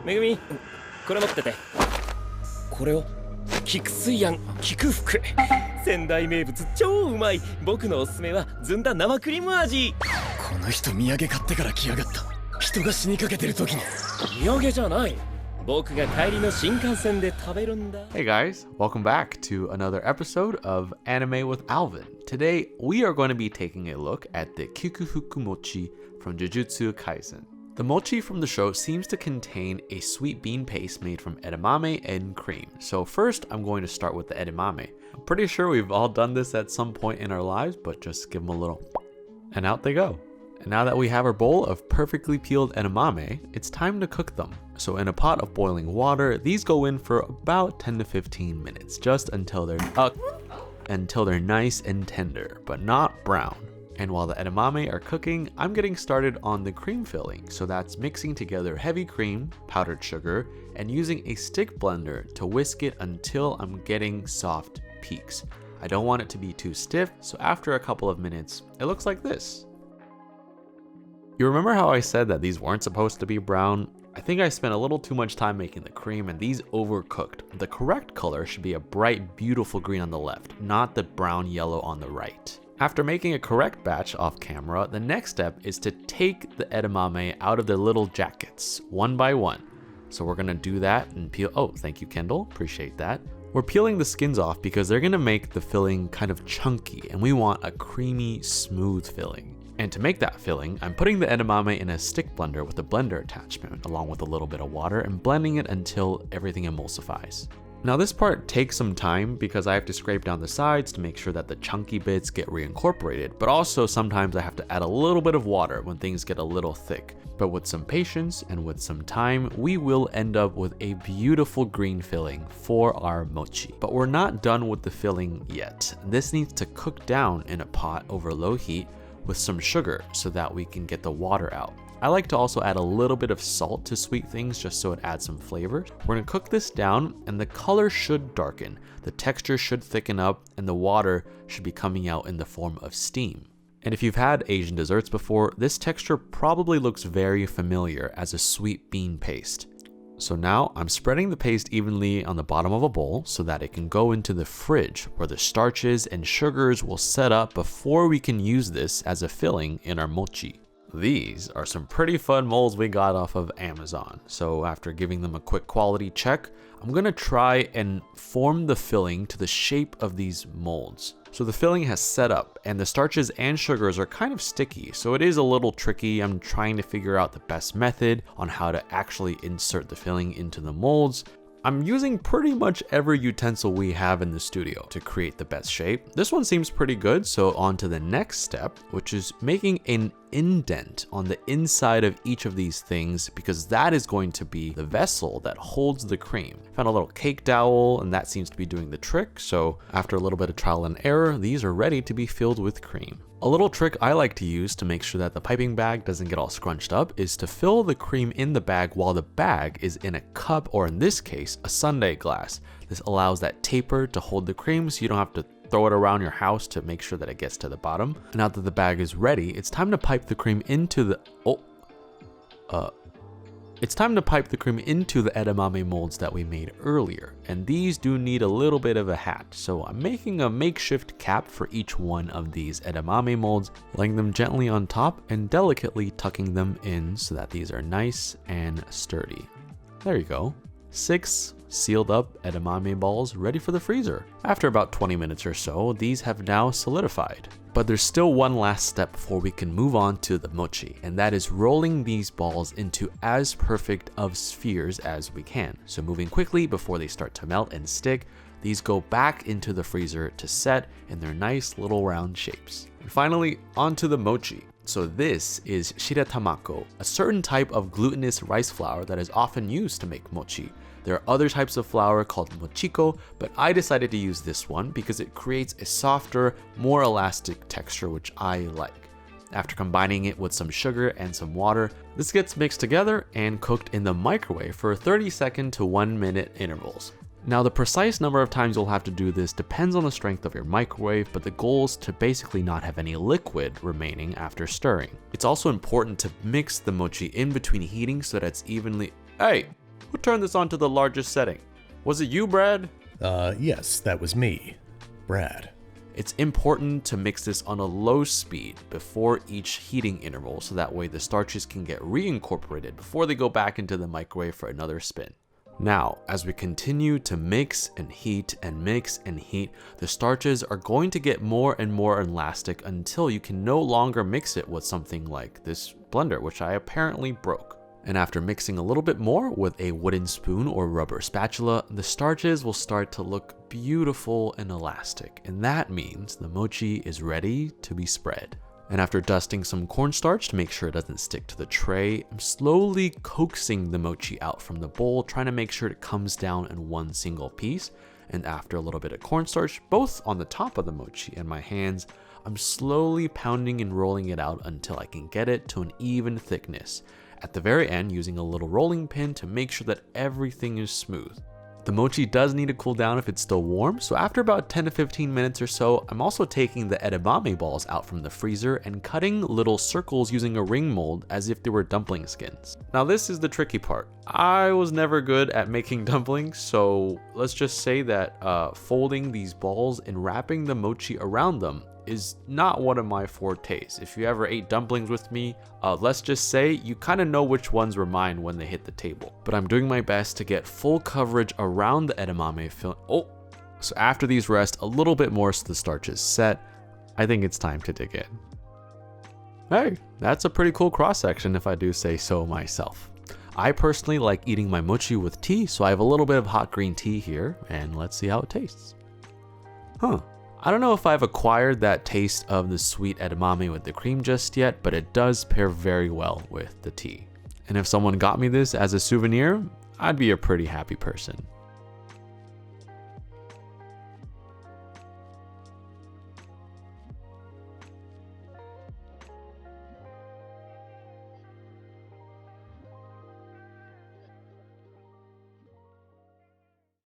めぐみ、これ持ってて。これを菊水庵菊福。仙台名物超うまい。僕のおすすめはずんだ生クリーム味。この人土産買ってから来やがった。人が死にかけてる時に。土産じゃない。僕が帰りの新幹線で食べるんだ。 Hey guys, welcome back to another episode of Anime with Alvin. Today, we are going to be taking a look at the Kikufuku Mochi from Jujutsu Kaisen. The mochi from the show seems to contain a sweet bean paste made from edamame and cream. So first, I'm going to start with the edamame. I'm pretty sure we've all done this at some point in our lives, but just give them a little, and out they go. And now that we have our bowl of perfectly peeled edamame, it's time to cook them. So in a pot of boiling water, these go in for about 10 to 15 minutes, just until they're nice and tender, but not brown. And while the edamame are cooking, I'm getting started on the cream filling. So that's mixing together heavy cream, powdered sugar, and using a stick blender to whisk it until I'm getting soft peaks. I don't want it to be too stiff, so after a couple of minutes, it looks like this. You remember how I said that these weren't supposed to be brown? I think I spent a little too much time making the cream and these overcooked. The correct color should be a bright, beautiful green on the left, not the brown yellow on the right. After making a correct batch off camera, the next step is to take the edamame out of their little jackets, one by one. So we're gonna do that and peel. Oh, thank you, Kendall. Appreciate that. We're peeling the skins off because they're gonna make the filling kind of chunky and we want a creamy, smooth filling. And to make that filling, I'm putting the edamame in a stick blender with a blender attachment, along with a little bit of water and blending it until everything emulsifies. Now this part takes some time because I have to scrape down the sides to make sure that the chunky bits get reincorporated, but also sometimes I have to add a little bit of water when things get a little thick. But with some patience and with some time, we will end up with a beautiful green filling for our mochi. But we're not done with the filling yet. This needs to cook down in a pot over low heat with some sugar so that we can get the water out. I like to also add a little bit of salt to sweet things just so it adds some flavor. We're gonna cook this down and the color should darken, the texture should thicken up, and the water should be coming out in the form of steam. And if you've had Asian desserts before, this texture probably looks very familiar as a sweet bean paste. So now I'm spreading the paste evenly on the bottom of a bowl so that it can go into the fridge where the starches and sugars will set up before we can use this as a filling in our mochi. These are some pretty fun molds we got off of Amazon. So after giving them a quick quality check, I'm gonna try and form the filling to the shape of these molds. So the filling has set up and the starches and sugars are kind of sticky, so it is a little tricky. I'm trying to figure out the best method on how to actually insert the filling into the molds. I'm using pretty much every utensil we have in the studio to create the best shape. This one seems pretty good, so on to the next step, which is making an indent on the inside of each of these things because that is going to be the vessel that holds the cream. Found a little cake dowel and that seems to be doing the trick, so after a little bit of trial and error, these are ready to be filled with cream. A little trick I like to use to make sure that the piping bag doesn't get all scrunched up is to fill the cream in the bag while the bag is in a cup, or in this case, a sundae glass. This allows that taper to hold the cream so you don't have to throw it around your house to make sure that it gets to the bottom. Now that the bag is ready, it's time to pipe the cream into the edamame molds that we made earlier. And these do need a little bit of a hat. So I'm making a makeshift cap for each one of these edamame molds, laying them gently on top and delicately tucking them in so that these are nice and sturdy. There you go. 6 sealed up edamame balls ready for the freezer. After about 20 minutes or so, these have now solidified. But there's still one last step before we can move on to the mochi, and that is rolling these balls into as perfect of spheres as we can. So moving quickly before they start to melt and stick, these go back into the freezer to set in their nice little round shapes. And finally, onto the mochi. So this is shiratamako, a certain type of glutinous rice flour that is often used to make mochi. There are other types of flour called mochiko, but I decided to use this one because it creates a softer, more elastic texture, which I like. After combining it with some sugar and some water, this gets mixed together and cooked in the microwave for 30-second to 1-minute intervals. Now, the precise number of times you'll have to do this depends on the strength of your microwave, but the goal is to basically not have any liquid remaining after stirring. It's also important to mix the mochi in between heating so that it's evenly... Hey! Who turned this on to the largest setting? Was it you, Brad? Yes, that was me, Brad. It's important to mix this on a low speed before each heating interval so that way the starches can get reincorporated before they go back into the microwave for another spin. Now, as we continue to mix and heat, the starches are going to get more and more elastic until you can no longer mix it with something like this blender, which I apparently broke. And after mixing a little bit more with a wooden spoon or rubber spatula, the starches will start to look beautiful and elastic. And that means the mochi is ready to be spread. And after dusting some cornstarch to make sure it doesn't stick to the tray, I'm slowly coaxing the mochi out from the bowl, trying to make sure it comes down in one single piece. And after a little bit of cornstarch, both on the top of the mochi and my hands, I'm slowly pounding and rolling it out until I can get it to an even thickness. At the very end, using a little rolling pin to make sure that everything is smooth. The mochi does need to cool down if it's still warm, so after about 10 to 15 minutes or so, I'm also taking the edamame balls out from the freezer and cutting little circles using a ring mold as if they were dumpling skins. Now this is the tricky part. I was never good at making dumplings, so let's just say that folding these balls and wrapping the mochi around them is not one of my fortes. If you ever ate dumplings with me, let's just say you kind of know which ones were mine when they hit the table. But I'm doing my best to get full coverage around the edamame film. So after these rest a little bit more so the starch is set, I think it's time to dig in. Hey, that's a pretty cool cross section if I do say so myself. I personally like eating my mochi with tea, so I have a little bit of hot green tea here, and let's see how it tastes. I don't know if I've acquired that taste of the sweet edamame with the cream just yet, but it does pair very well with the tea. And if someone got me this as a souvenir, I'd be a pretty happy person.